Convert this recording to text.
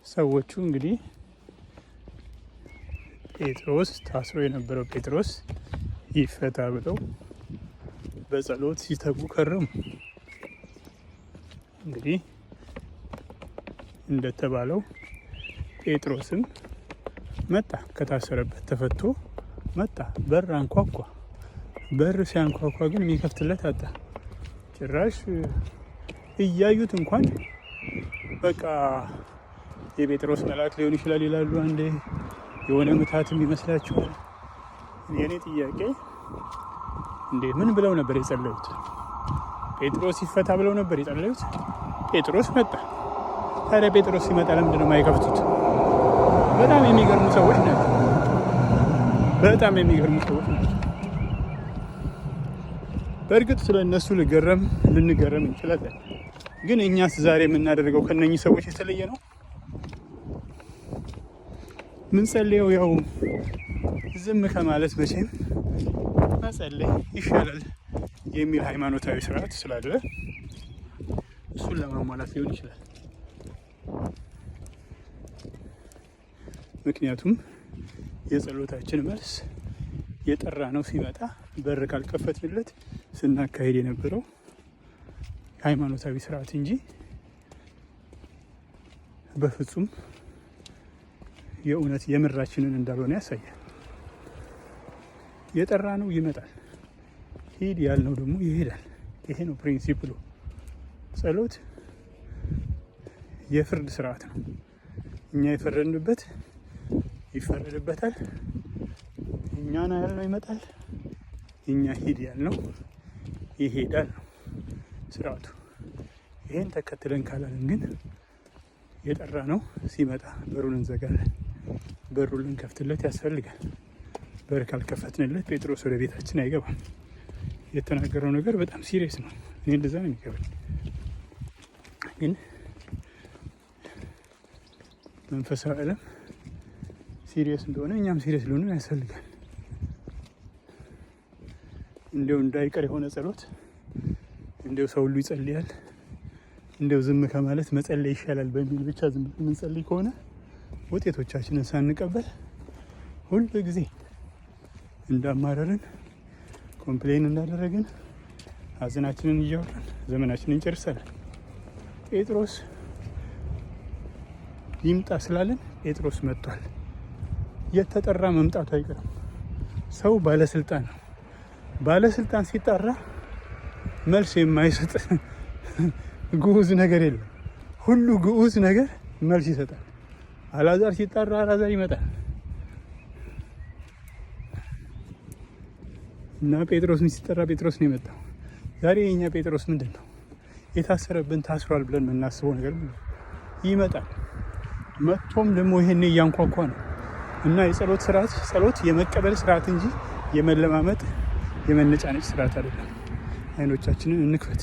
ሰዎቹ እንግዲህ ጴጥሮስ ታስሮ የነበረው ጴጥሮስ ይፈታ ብለው በጸሎት ሲተጉ ከረሙ። እንግዲህ እንደተባለው ጴጥሮስም መጣ፣ ከታሰረበት ተፈቶ መጣ። በር አንኳኳ። በር ሲያንኳኳ ግን የሚከፍትለት አጣ። ጭራሽ እያዩት እንኳን በቃ የጴጥሮስ መልአክ ሊሆን ይችላል ይላሉ። አንዴ የሆነ ምታትም ይመስላችኋል። የኔ ጥያቄ እንዴ ምን ብለው ነበር የጸለዩት? ጴጥሮስ ይፈታ ብለው ነበር የጸለዩት። ጴጥሮስ መጣ። ታዲያ ጴጥሮስ ሲመጣ ለምንድን ነው የማይከፍቱት? በጣም የሚገርሙ ሰዎች ናቸው። በጣም የሚገርሙ ሰዎች ናቸው። በእርግጥ ስለ እነሱ ልንገረም እንችላለን። ግን እኛስ ዛሬ የምናደርገው ከነኚህ ሰዎች የተለየ ነው? ምን ጸልየው ያው ዝም ከማለት መቼም መጸለይ ይሻላል የሚል ሃይማኖታዊ ስርዓት ስላለ እሱን ለማሟላት ሊሆን ይችላል። ምክንያቱም የጸሎታችን መልስ የጠራ ነው ሲመጣ በር ካልከፈትንለት ስናካሄድ የነበረው ሃይማኖታዊ ስርዓት እንጂ በፍጹም የእውነት የምራችንን እንዳልሆነ ያሳያል። የጠራ ነው ይመጣል፣ ሂድ ያልነው ደግሞ ይሄዳል። ይሄ ነው ፕሪንሲፕሉ። ጸሎት የፍርድ ስርዓት ነው። እኛ የፈረድንበት ይፈረድበታል፣ እኛና ያልነው ይመጣል፣ እኛ ሂድ ያልነው ይሄዳል ነው ስርዓቱ። ይሄን ተከትለን ካላልን ግን የጠራ ነው ሲመጣ በሩን እንዘጋለን። በሩን ልንከፍትለት ያስፈልጋል። በር ካልከፈትንለት ጴጥሮስ ወደ ቤታችን አይገባም። የተናገረው ነገር በጣም ሲሪየስ ነው። እኔ እንደዛ ነው የሚገባኝ። ግን መንፈሳዊ ዓለም ሲሪየስ እንደሆነ እኛም ሲሪየስ ሊሆን ያስፈልጋል። እንዲያው እንዳይቀር የሆነ ጸሎት እንዲያው ሰው ሁሉ ይጸልያል፣ እንዲያው ዝም ከማለት መጸለይ ይሻላል በሚል ብቻ ዝም ብለን የምንጸልይ ከሆነ ውጤቶቻችንን ሳንቀበል ሁሉ ጊዜ እንዳማረርን ኮምፕሌን እንዳደረግን ሀዘናችንን እያወራን ዘመናችንን እንጨርሳለን። ጴጥሮስ ይምጣ ስላለን ጴጥሮስ መጥቷል። የተጠራ መምጣቱ አይቀርም። ሰው ባለስልጣን ነው። ባለስልጣን ሲጠራ መልስ የማይሰጥ ግዑዝ ነገር የለም። ሁሉ ግዑዝ ነገር መልስ ይሰጣል። አልዓዛር ሲጠራ አልዓዛር ይመጣል እና ጴጥሮስን ሲጠራ ጴጥሮስ ነው የመጣው። ዛሬ የኛ ጴጥሮስ ምንድን ነው? የታሰረብን ታስሯል ብለን የምናስበው ነገር ይመጣል። መጥቶም ደግሞ ይሄን እያንኳኳ ነው እና የጸሎት ስርዓት ጸሎት የመቀበል ስርዓት እንጂ የመለማመጥ የመነጫነጭ ስርዓት አይደለም። አይኖቻችንን እንክፈት።